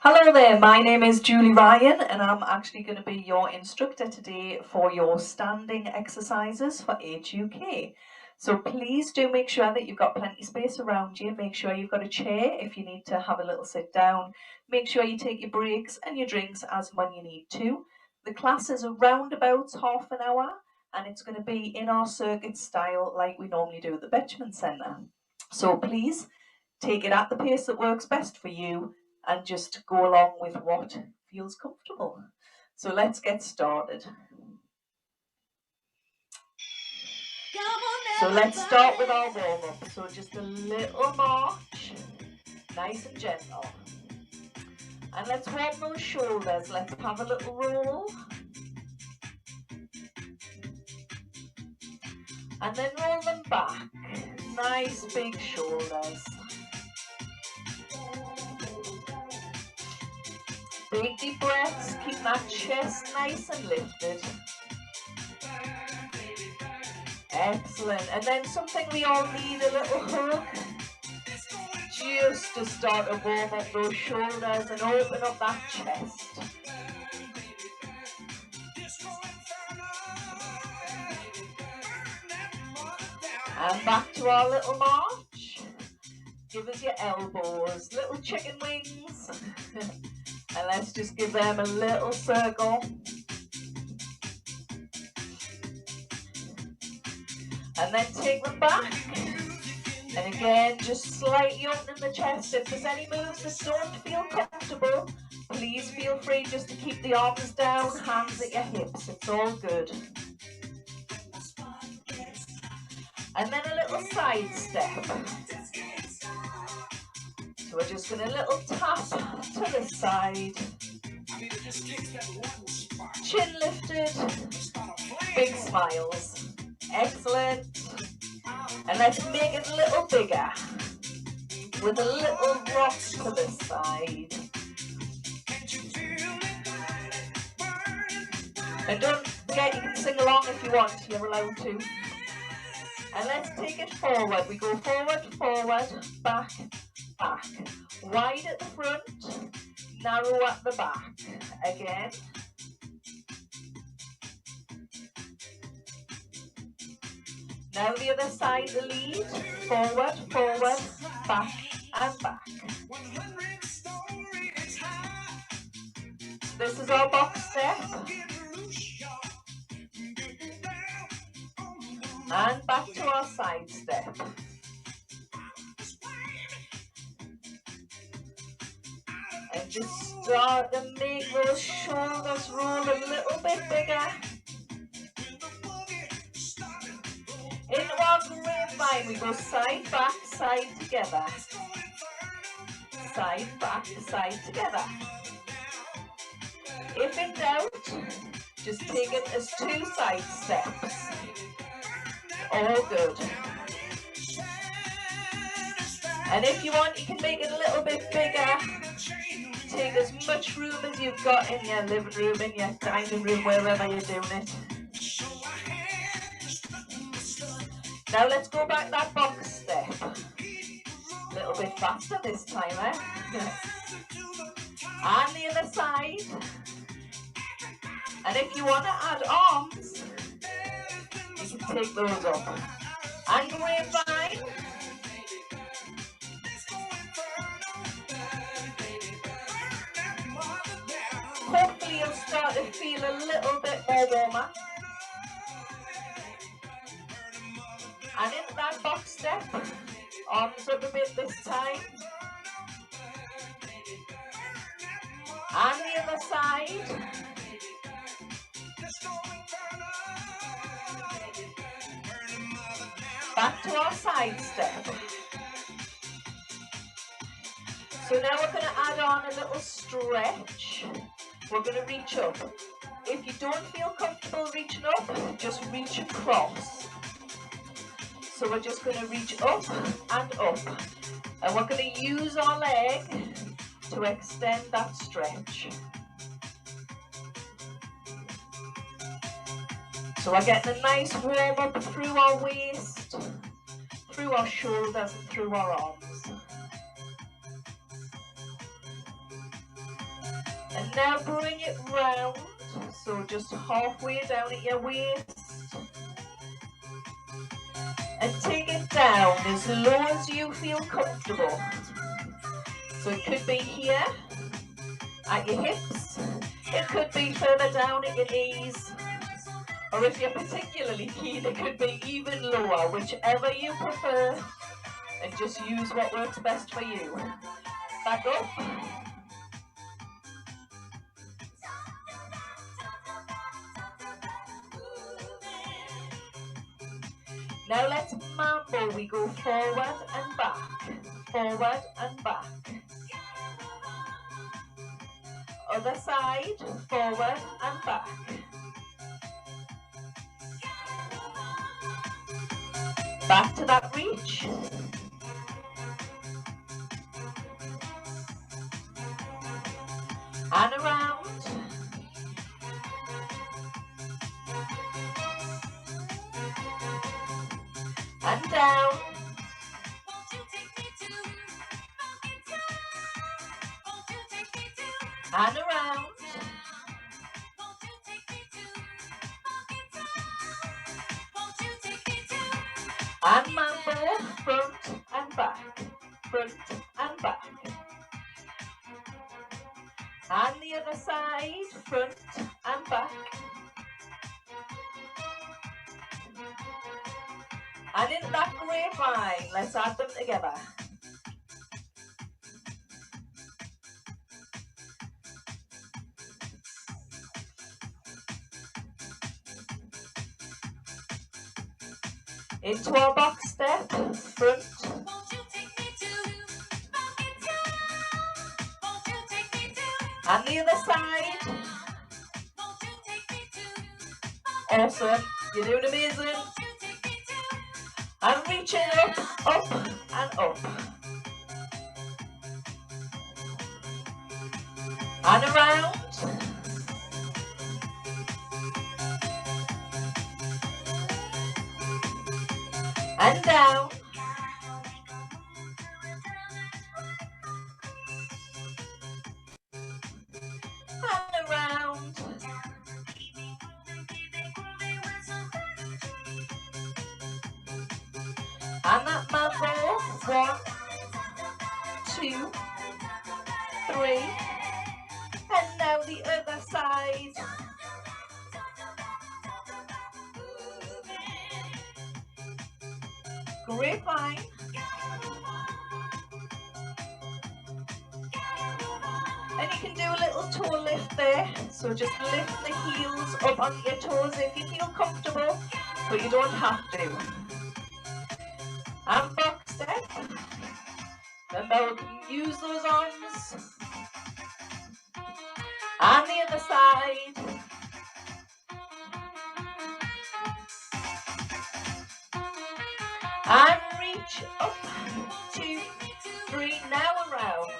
Hello there, my name is Julie Ryan and I'm actually going to be your instructor today for your standing exercises for HUK. So please do make sure that you've got plenty of space around you. Make sure you've got a chair if you need to have a little sit down. Make sure you take your breaks and your drinks as and when you need to. The class is around about half an hour and it's going to be in our circuit style like we normally do at the Betjeman Centre. So please take it at the pace that works best for you and just go along with what feels comfortable. So let's get started. So let's start with our warm-up. So just a little march, nice and gentle. And let's warm those shoulders. Let's have a little roll. And then roll them back. Nice big shoulders. Big deep breaths, keep that chest nice and lifted. Excellent. And then something we all need, a little hug. Just to start to warm up those shoulders and open up that chest. And back to our little march. Give us your elbows, little chicken wings. And let's just give them a little circle. And then take them back. And again, just slightly opening the chest. If there's any moves that don't feel comfortable, please feel free just to keep the arms down, hands at your hips. It's all good. And then a little side step. So we're just going to little tap to the side. Chin lifted. Big smiles. Excellent. And let's make it a little bigger. With a little rock to the side. And don't forget, you can sing along if you want. You're allowed to. And let's take it forward. We go forward, forward, back, back. Wide at the front, narrow at the back. Again. Now the other side, the lead. Forward, forward, back and back. This is our box step. And back to our side step. And just start to make those shoulders roll a little bit bigger. Into our grapevine, we go side, back, side together. Side, back, side together. If in doubt, just take it as 2 side steps. All good. And if you want, you can make it a little bit bigger. Take as much room as you've got in your living room, in your dining room, wherever you're doing it. Now let's go back that box step. A little bit faster this time, eh? And the other side. And if you want to add arms, you can take those up. And grapevine. Hopefully you'll start to feel a little bit more warmer. And into that box step, arms up a bit this time. And the other side. Back to our side step. So now we're going to add on a little stretch. We're going to reach up. If you don't feel comfortable reaching up, just reach across. So we're just going to reach up and up. And we're going to use our leg to extend that stretch. So we're getting a nice warm up through our waist, through our shoulders and through our arms. And now bring it round, so just halfway down at your waist. And take it down as low as you feel comfortable. So it could be here, at your hips, it could be further down at your knees, or if you're particularly keen, it could be even lower, whichever you prefer, and just use what works best for you. Back up. Now let's mambo. We go forward and back, forward and back. Other side, forward and back. Back to that reach. And around. And down. And around. And mambo, front and back, front and back. And the other side, front and back. And in that grapevine, let's add them together. Into our box step, front. And the other side. Awesome, you're doing amazing. And reaching up, up and up. And around. And down. And around. And that mambo. 1, 2, 3. And now the other side. Grapevine. And you can do a little toe lift there. So just lift the heels up onto your toes if you feel comfortable, but you don't have to. And box step. Remember, use those arms. And the other side. And reach up, 2, 3, now around.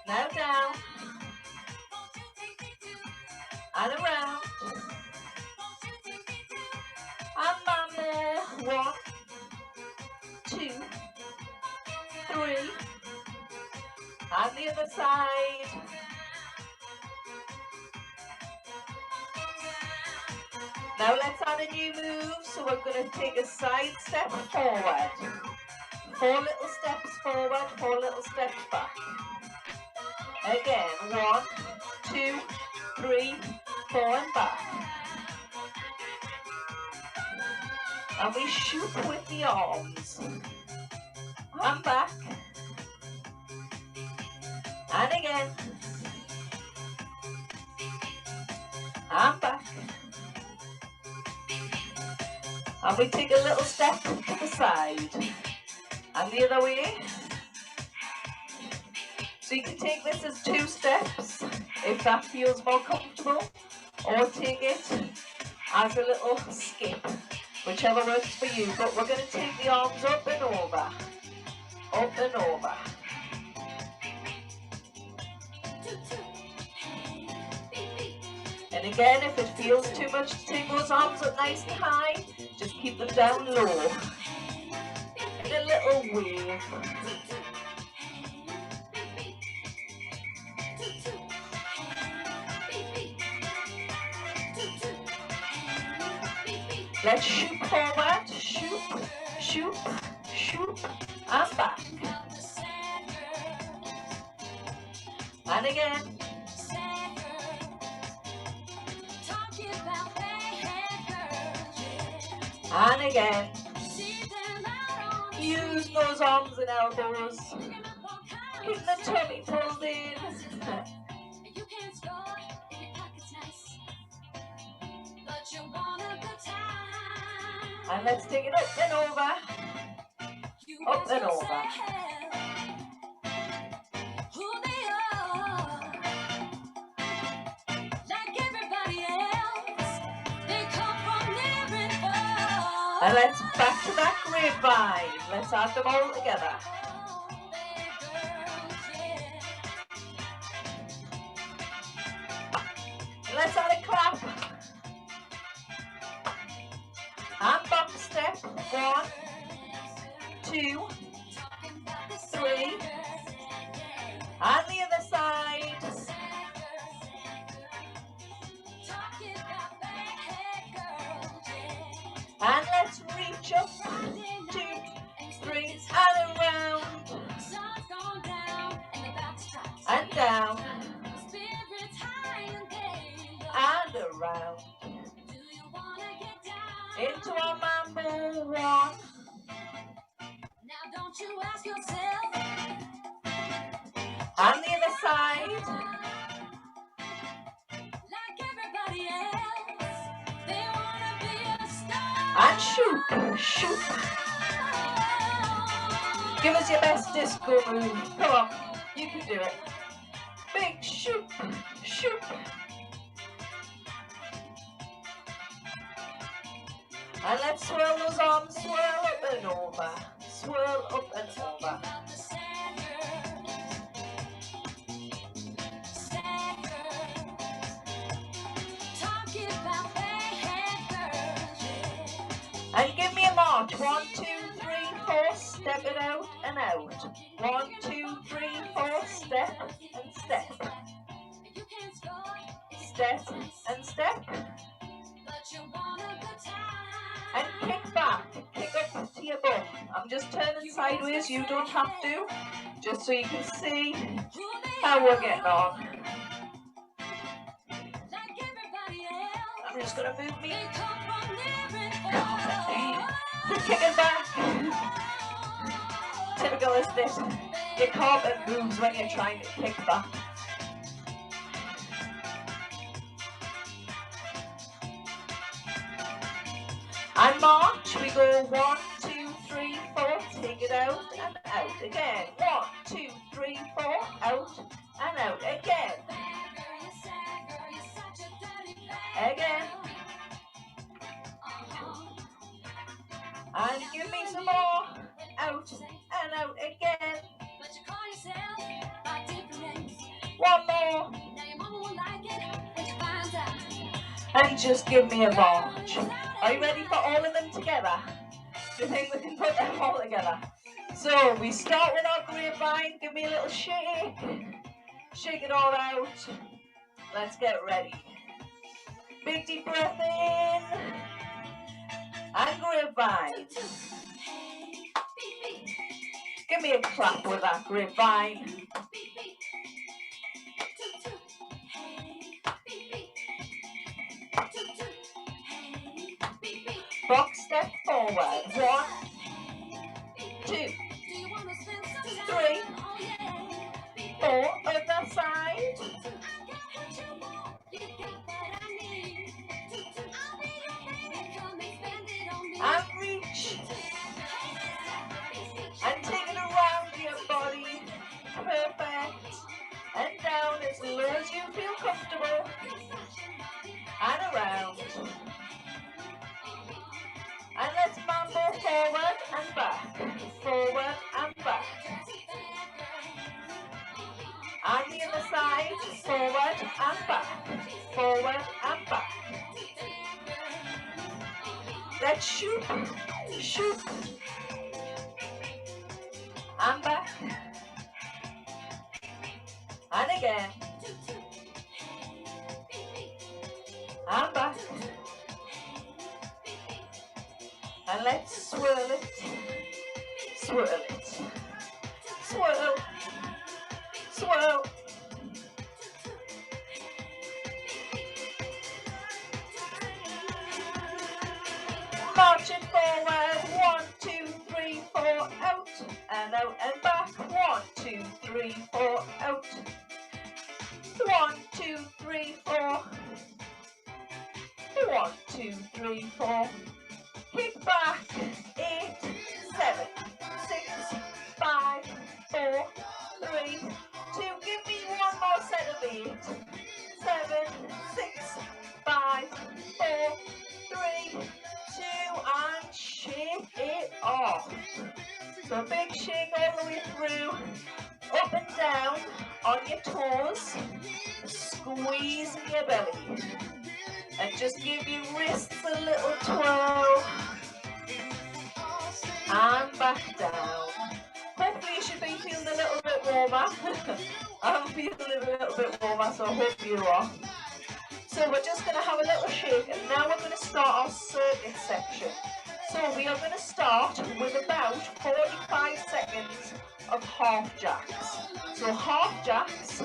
Now down. And around. And mambo. 1, 2, 3. And the other side. Now let's add a new move, so we're going to take a side step forward. 4 little steps forward, 4 little steps back. Again, 1, 2, 3, 4 and back. And we shoot with the arms. And back. And again. And back. And we take a little step to the side. And the other way. So you can take this as 2 steps if that feels more comfortable, or take it as a little skip, whichever works for you. But we're going to take the arms up and over, up and over. And again, if it feels too much to take those arms up nice and high, just keep them down low. And a little wave. Let's shoot forward, shoot, shoot, shoot, and back. And again. And again. Use those arms and elbows. Keep the tummy pulled in. And let's take it up and over. Up and over. And let's back to that grapevine. Let's add them all together. Let's add a clap. And box step. 1, 2, 3. And the other side. And let's reach up. 2, 3, and around. And down. And around. Into our mambo. 1. Now don't you ask yourself. And the other side. Like everybody else, they wanna be a star. And shoot, shoot. Give us your best disco move. Come on, you can do it. Big shoot, shoot. And let's swirl those arms, swirl up and over, swirl up and over. And give me a march. 1, 2, 3, 4, step it out and out. 1, 2, 3, 4, step and step. Step and step. And kick back, kick up to your bum. I'm just turning sideways, you don't have to. Just so you can see how we're getting on. I'm just going to move me. Kick it back. Typical, isn't it? Your carpet moves when you're trying to kick back. And march, we go 1, 2, 3, 4, take it out and out again. 1, 2, 3, 4, out and out again. Again. And give me some more. Out and out again. 1 more. And just give me a march. Are you ready for all of them together? Do you think we can put them all together? So we start with our grapevine. Give me a little shake. Shake it all out. Let's get ready. Big deep breath in. And grapevine. Give me a clap with that grapevine. Box step forward. 1, 2, 3, 4. Other side. And reach. And take it around your body. Perfect. And down as low as you feel comfortable. And around. And let's mambo forward and back. Forward and back. And the other side. Forward and back. Forward and back. Let's shoot. Shoot. And back. And again. And back. And let's swirl it, swirl it, swirl, swirl. Marching forward, 1, 2, 3, 4, out, and out and back, 1, 2, 3, 4, out, 1, 2, 3, 4, 1, 2, 3, 4, kick back, 8, 7, 6, 5, 4, 3, 2, give me one more set of 8, 7, 6, 5, 4, 3, 2, and shake it off. So big shake all the way through, up and down on your toes, squeezing your belly, and just give your wrists a little twirl, and back down. Hopefully you should be feeling a little bit warmer. I'm feeling a little bit warmer, so I hope you are. So we're just going to have a little shake, and now we're going to start our circuit section. So we are going to start with about 45 seconds of half jacks. So half jacks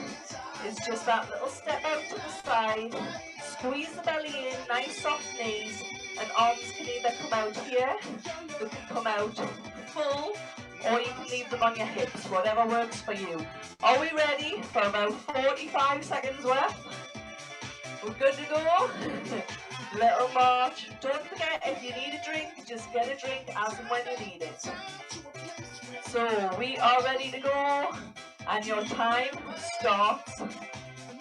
is just that little step out to the side, squeeze the belly in, nice soft knees, and arms can either come out here, they can come out full, or you can leave them on your hips, whatever works for you. Are we ready for about 45 seconds worth? We're good to go? Little march. Don't forget, if you need a drink, just get a drink as and when you need it. So we are ready to go, and your time starts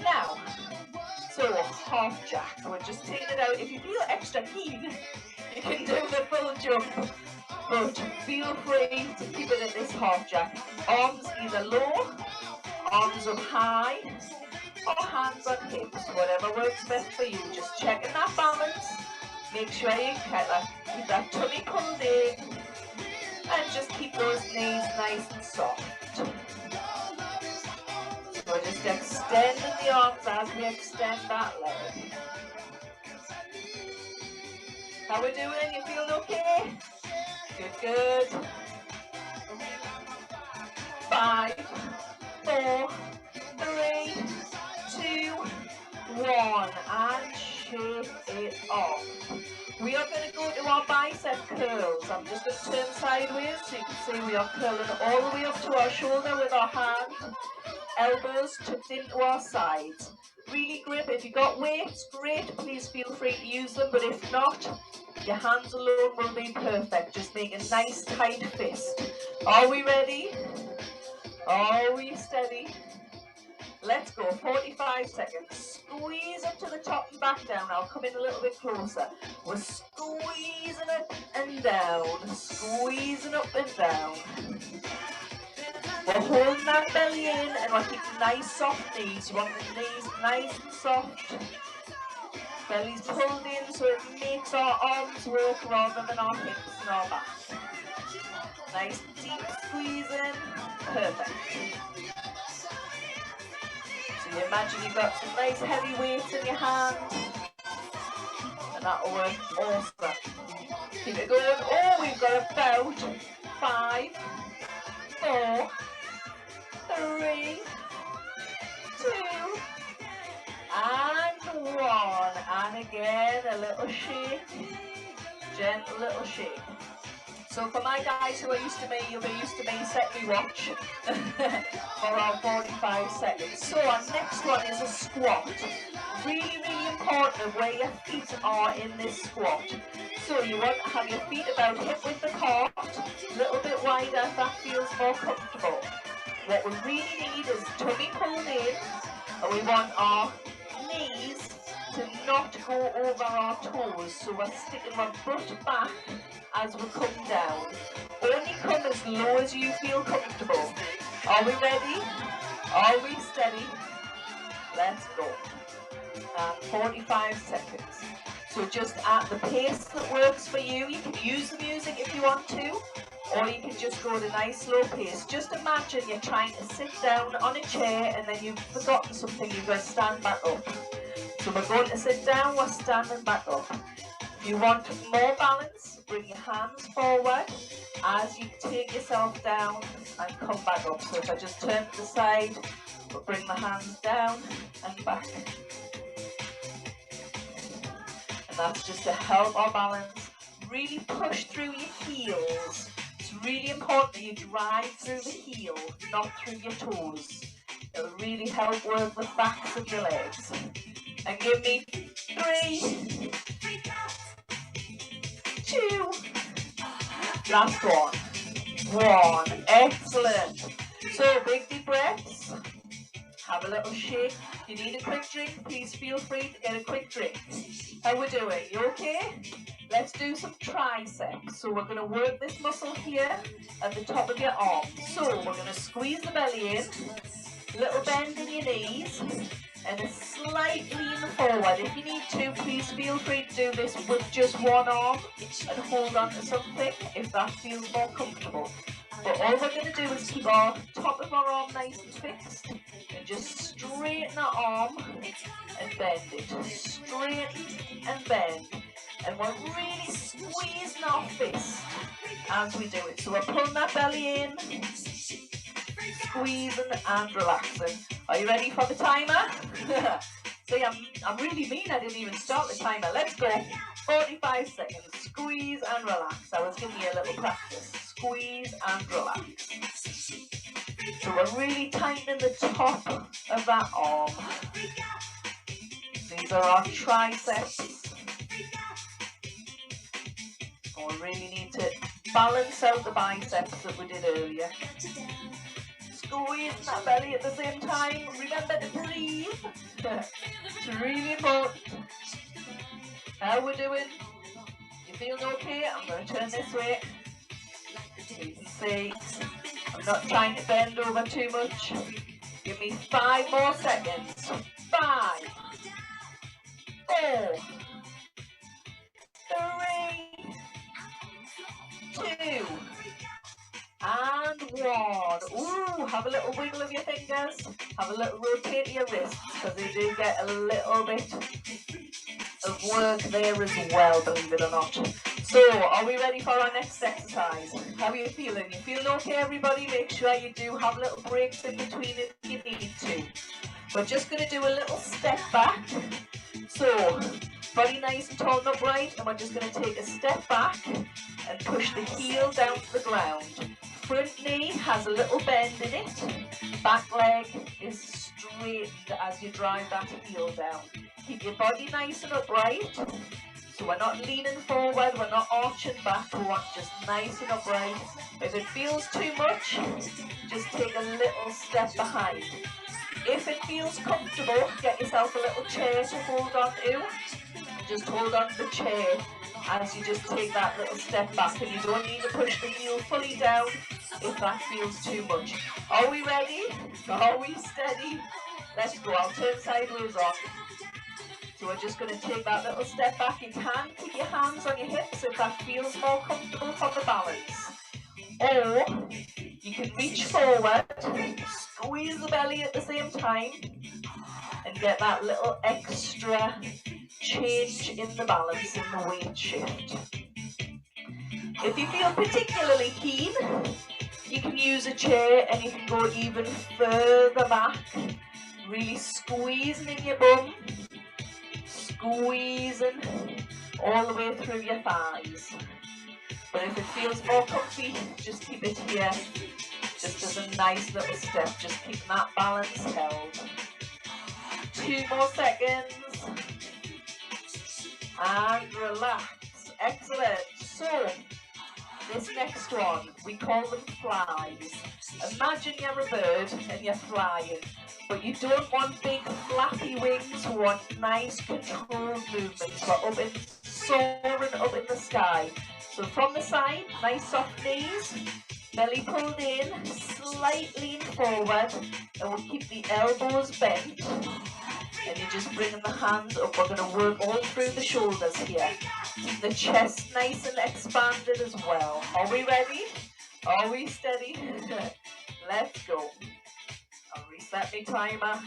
now. So half jack, we're just taking it out. If you feel extra keen, you can do the full jump, but feel free to keep it at this half jack. Arms either low, arms up high, or hands on hips, whatever works best for you. Just checking that balance. Make sure you keep that tummy pulled in, and just keep those knees nice and soft. So just extending the arms as we extend that leg. How we doing? You feeling okay? Good, good. 5, 4, 3, 2, 1, and shake it off. We are going to go to our bicep curls. I'm just going to turn sideways so you can see we are curling all the way up to our shoulder with our hand, elbows tucked into our sides. Really grip. If you've got weights, great, please feel free to use them, but if not, your hands alone will be perfect. Just make a nice tight fist. Are we ready? Are we steady? Let's go, 45 seconds. Squeeze up to the top and back down. I'll come in a little bit closer. We're squeezing up and down, squeezing up and down. We're holding that belly in, and we're keeping nice soft knees. You want the knees nice and soft. Belly's pulled in so it makes our arms work rather than our hips and our back. Nice deep squeezing. Perfect. So you imagine you've got some nice heavy weights in your hand, and that'll work awesome. Keep it going. Oh, we've got about 5, 4, 3, 2, and 1. And again, a little shake, gentle little shake. So for my guys who are used to me, you'll be used to me setting me watch for around 45 seconds. So our next one is a squat. Really, really important of where your feet are in this squat. So you want to have your feet about hip width apart, a little bit wider if that feels more comfortable. What we really need is tummy pulled in, and we want our knees to not go over our toes. So we're sticking our butt back as we come down. Only come as low as you feel comfortable. Are we ready? Are we steady? Let's go. And 45 seconds. So just at the pace that works for you. You can use the music if you want to, or you can just go at a nice slow pace. Just imagine you're trying to sit down on a chair and then you've forgotten something, you've got to stand back up. So we're going to sit down, we're standing back up. If you want more balance, bring your hands forward as you take yourself down and come back up. So if I just turn to the side, but bring the hands down and back. And that's just to help our balance. Really push through your heels. It's really important that you drive through the heel, not through your toes. It'll really help work the backs of your legs. And give me 3, 2, last one. 1, excellent. So big deep breaths. Have a little shake. If you need a quick drink, please feel free to get a quick drink. How we doing? You okay? Let's do some triceps. So we're going to work this muscle here at the top of your arm. So we're going to squeeze the belly in, little bend in your knees, and a slight lean forward. If you need to, please feel free to do this with just one arm and hold on to something if that feels more comfortable. But all we're going to do is keep our top of our arm nice and fixed and just straighten our arm and bend it. Straighten and bend. And we're really squeezing our fist as we do it. So we're pulling that belly in, squeezing and relaxing. Are you ready for the timer? See, I'm really mean. I didn't even start the timer. Let's go. 45 seconds. Squeeze and relax. I was giving you a little practice. Squeeze and relax. So we're really tightening the top of that arm. These are our triceps. We really need to balance out the biceps that we did earlier. Squeeze that belly at the same time. Remember to breathe. It's really important. How we're doing? You feeling okay? I'm going to turn this way. So you can see I'm not trying to bend over too much. Give me 5 more seconds. 5, 4, 3, 2, and 1. Ooh, have a little wiggle of your fingers. Have a little rotate of your wrists because they do get a little bit of work there as well, believe it or not. So, are we ready for our next exercise? How are you feeling? You feeling okay, everybody? Make sure you do have little breaks in between if you need to. We're just going to do a little step back. So, body nice and tall and upright, and we're just going to take a step back and push the heel down to the ground. Front knee has a little bend in it. Back leg is straightened as you drive that heel down. Keep your body nice and upright. So we're not leaning forward, we're not arching back, we want just nice and upright. If it feels too much, just take a little step behind. If it feels comfortable, get yourself a little chair to hold on to. Just hold on to the chair as you just take that little step back, and you don't need to push the heel fully down if that feels too much. Are we ready? Are we steady? Let's go. I'll turn sideways on. So we're just going to take that little step back. You can keep your hands on your hips if that feels more comfortable for the balance. Or you can reach forward, squeeze the belly at the same time, and get that little extra change in the balance in the weight shift. If you feel particularly keen, you can use a chair and you can go even further back, really squeezing in your bum, squeezing all the way through your thighs. But if it feels more comfy, just keep it here, just as a nice little step, just keep that balance held. 2 more seconds. And relax. Excellent. So, this next one, we call them flies. Imagine you're a bird and you're flying, but you don't want big flappy wings, you want nice controlled movements for soaring up in the sky. So from the side, nice soft knees, belly pulled in, slight lean forward, and we'll keep the elbows bent. And you're just bringing the hands up. We're going to work all through the shoulders here. Keep the chest nice and expanded as well. Are we ready? Are we steady? Let's go. I'll reset my timer.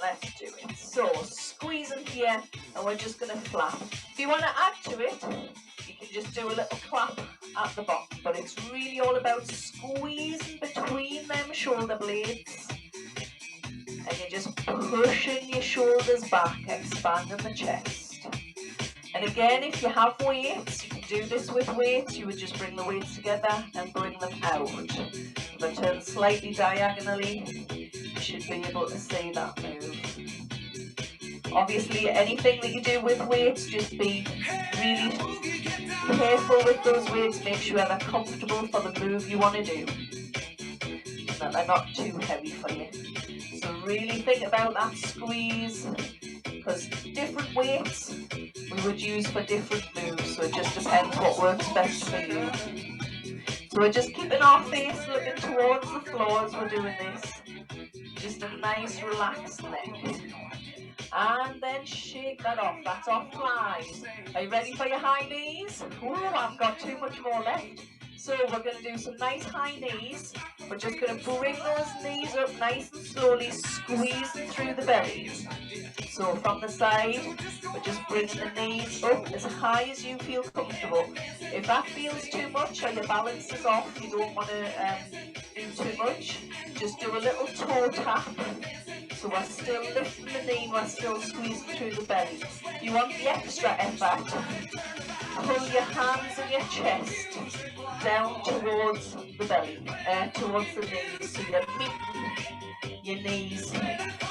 Let's do it. So, squeezing here, and we're just going to flap. If you want to add to it, you can just do a little clap at the bottom, but it's really all about squeezing between them shoulder blades, and you're just pushing your shoulders back, expanding the chest. And again, if you have weights, you can do this with weights. You would just bring the weights together and bring them out. If I turn slightly diagonally, you should be able to see that move. Obviously, anything that you do with weights, just be really careful with those weights. Make sure they're comfortable for the move you want to do, and that they're not too heavy for you. So really think about that squeeze, because different weights we would use for different moves, so it just depends what works best for you. So we're just keeping our face looking towards the floor as we're doing this. Just a nice relaxed neck. And then shake that off. That's our flies. Are you ready for your high knees? Ooh, I've got too much more left. So we're going to do some nice high knees. We're just going to bring those knees up nice and slowly, squeezing through the belly. So from the side, we're just bringing the knees up as high as you feel comfortable. If that feels too much or your balance is off, you don't want to do too much, just do a little toe tap. So we're still lifting the knee, we're still squeezing through the belly. You want the extra effort, pull your hands and your chest down towards the belly, towards the knees. So you're meeting your knees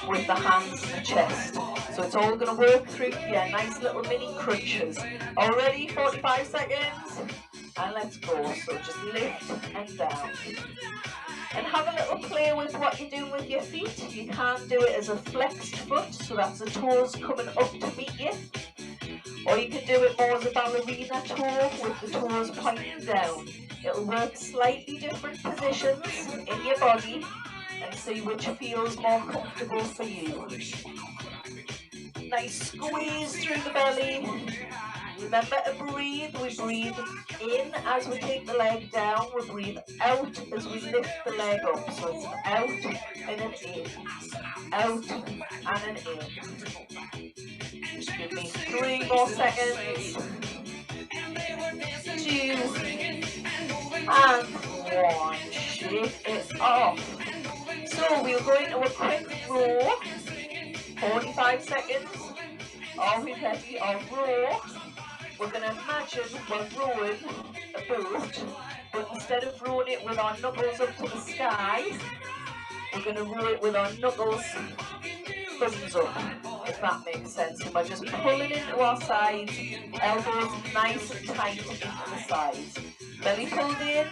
with the hands and the chest. So it's all going to work through here, nice little mini crunches. Already 45 seconds, and let's go. So just lift and down. And have a little play with what you're doing with your feet. You can do it as a flexed foot, so that's the toes coming up to meet you. Or you can do it more as a ballerina toe with the toes pointing down. It'll work slightly different positions in your body and see which feels more comfortable for you. Nice squeeze through the belly. Remember to breathe. We breathe in as we take the leg down. We breathe out as we lift the leg up. So it's an out and an in. Out and an in. Just give me 3 more seconds. 2 and 1. Shake it off. So we'll go into a quick row. 45 seconds. Are we ready? Or row. We're going to imagine we're rowing a boat, but instead of rowing it with our knuckles up to the sky, we're going to row it with our knuckles thumbs up, if that makes sense. And we're just pulling into our sides, elbows nice and tight into the sides. Belly pulled in,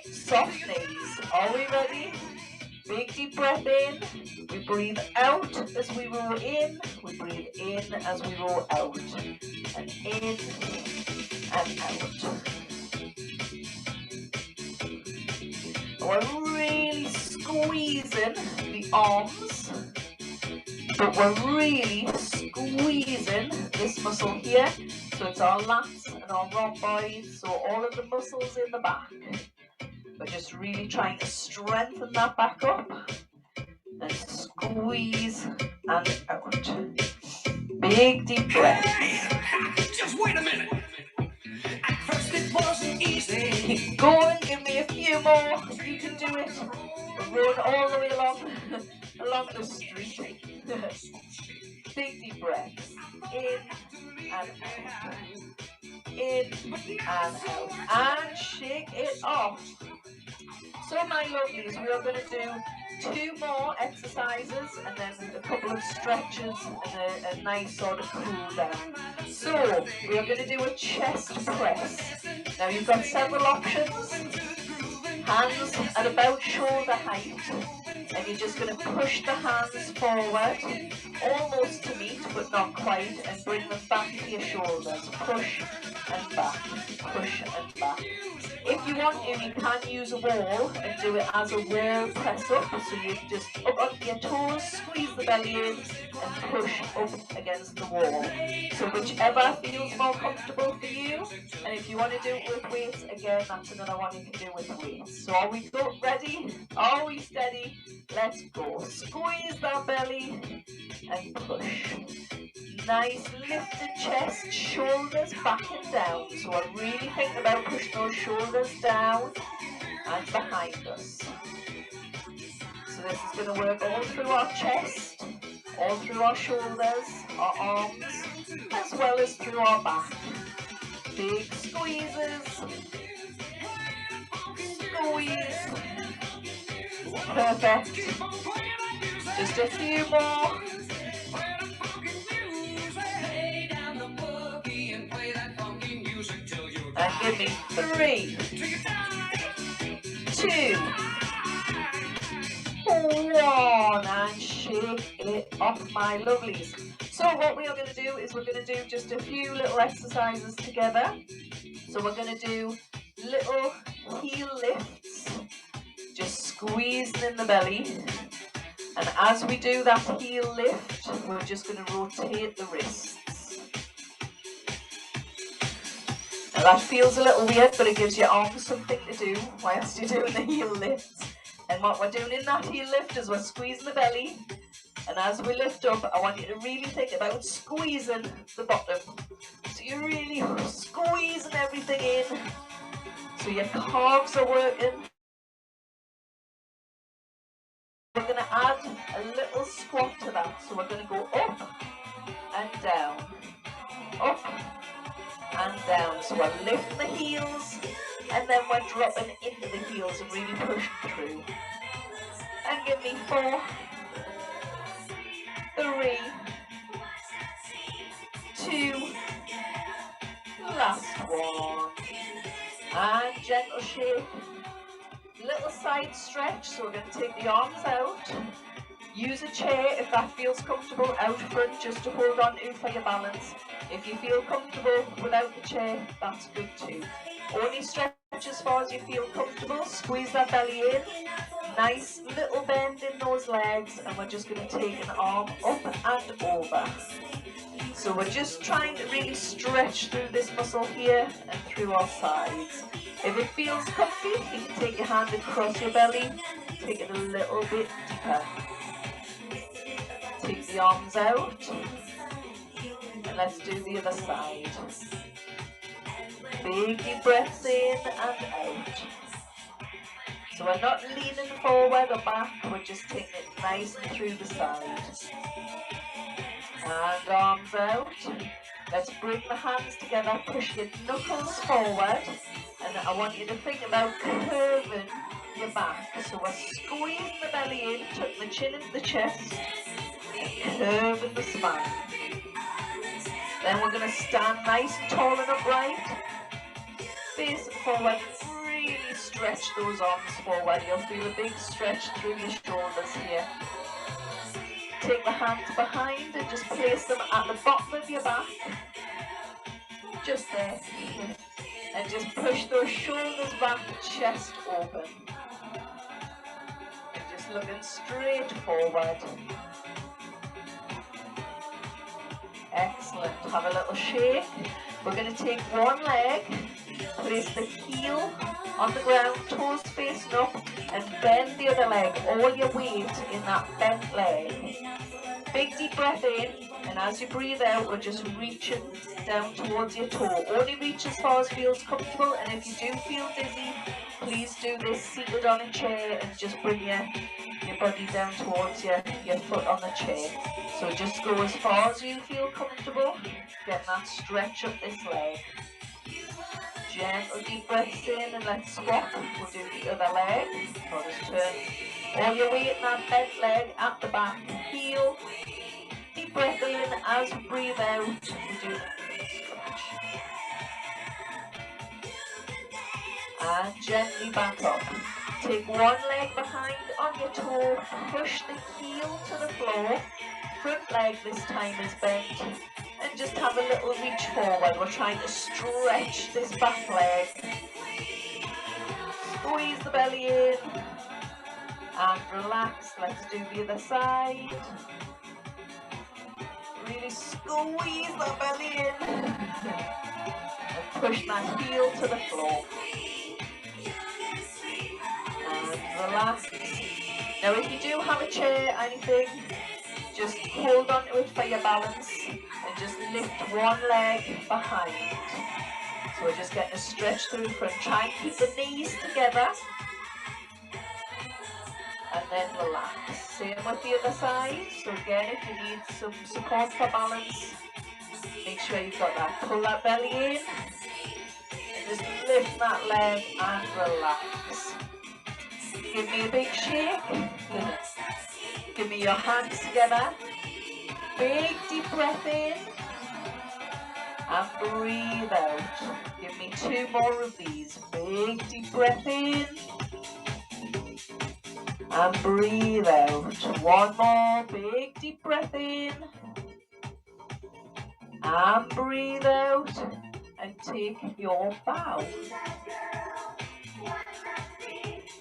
soft knees. Are we ready? Big deep breath in. We breathe out as we roll in. We breathe in as we roll out. And in and out. We're really squeezing the arms, but we're really squeezing this muscle here. So it's our lats and our rhomboids, so all of the muscles in the back. We're just really trying to strengthen that back up and squeeze and out. Big deep breath. Just wait a minute. At first it wasn't easy. Keep going, give me a few more. You can do it. Run all the way along the street. Big deep breaths. In and out. In and out. And shake it off. So my lovelies, we are going to do 2 more exercises and then a couple of stretches and a nice sort of cool down. So we are going to do a chest press. Now you've got several options. Hands at about shoulder height, and you're just going to push the hands forward, almost to meet but not quite, and bring them back to your shoulders. Push and back, push and back. If you want to, you can use a wall and do it as a wall press up. So you just up onto your toes, squeeze the belly in and push up against the wall. So whichever feels more comfortable for you, And if you want to do it with weights, again, that's another one you can do with weights. So are we ready? Are we steady? Let's go. Squeeze that belly and push. Nice lifted chest, shoulders back and down. So we're really thinking about pushing those shoulders down and behind us. So this is going to work all through our chest, all through our shoulders, our arms, as well as through our back. Big squeezes. Squeeze. Perfect. Just a few more. And give me 3, 2, 1, and shake it off, my lovelies. So what we are going to do is we're going to do just a few little exercises together. So we're going to do little heel lifts, just squeezing in the belly. And as we do that heel lift, we're just going to rotate the wrists. Now that feels a little weird, but it gives your arms something to do whilst you're doing the heel lifts. And what we're doing in that heel lift is we're squeezing the belly. And as we lift up, I want you to really think about squeezing the bottom. So you're really squeezing everything in. So your calves are working. We're going to add a little squat to that. So we're going to go up and down. Up and down. So we're lifting the heels and then we're dropping into the heels and really pushing through. And give me 4, 3, 2, last one. And gentle shake. Little side stretch, so we're going to take the arms out. Use a chair if that feels comfortable out front, just to hold on to for your balance. If you feel comfortable without the chair, that's good too. Only stretch as far as you feel comfortable. Squeeze that belly in. Nice little bend in those legs, and we're just going to take an arm up and over. So we're just trying to really stretch through this muscle here and through our sides. If it feels comfy, you can take your hand across your belly, take it a little bit deeper. Take the arms out, and let's do the other side. Big deep breaths in and out. So we're not leaning forward or back, we're just taking it nice and through the side. And arms out. Let's bring the hands together, push your knuckles forward, and I want you to think about curving your back. So we're squeezing the belly in, tucking the chin into the chest, and curving the spine. Then we're going to stand nice and tall and upright, facing forward, really stretch those arms forward. You'll feel a big stretch through your shoulders here. Take the hands behind and just place them at the bottom of your back. Just there. And just push those shoulders back, chest open. And just looking straight forward. Excellent. Have a little shake. We're going to take one leg, place the heel on the ground, toes facing up, and bend the other leg. All your weight in that bent leg. Big deep breath in, and as you breathe out, we're just reaching down towards your toe. Only reach as far as feels comfortable, and if you do feel dizzy, please do this seated on a chair and just bring your body down towards your foot on the chair. So just go as far as you feel comfortable, getting that stretch up this leg. Gentle deep breaths in, and let's swap. We'll do the other leg. So just turn all your weight in that bent leg at the back, heel. Deep breath in as we breathe out. We do the stretch. And gently back up. Take one leg behind on your toe, push the heel to the floor. Front leg this time is bent. And just have a little reach forward. We're trying to stretch this back leg. Squeeze the belly in. And relax. Let's do the other side. Really squeeze that belly in. And push that heel to the floor. And relax. Now if you do have a chair, anything, just hold on to it for your balance and just lift one leg behind. So we're just getting a stretch through the front. Try and keep the knees together. And then relax. Same with the other side. So again, if you need some support for balance, make sure you've got that. Pull that belly in. And just lift that leg and relax. Give me a big shake. Give me your hands together. Big deep breath in. And breathe out. Give me 2 more of these. Big deep breath in. And breathe out. 1 more. Big deep breath in. And breathe out. And take your bow.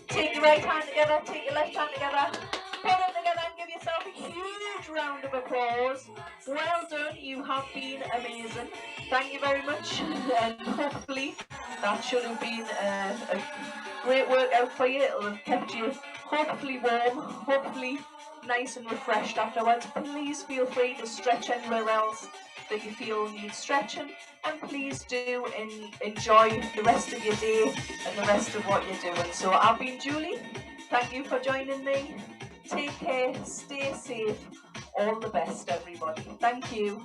Take your right hand together. Take your left hand together. Put them together and give yourself a huge round of applause. Well done, you have been amazing. Thank you very much, and hopefully that should have been a great workout for you. It'll have kept you hopefully warm, hopefully nice and refreshed afterwards. Please feel free to stretch anywhere else that you feel needs stretching, and please do enjoy the rest of your day and the rest of what you're doing. So I've been Julie. Thank you for joining me. Take care, stay safe, all the best everybody. Thank you.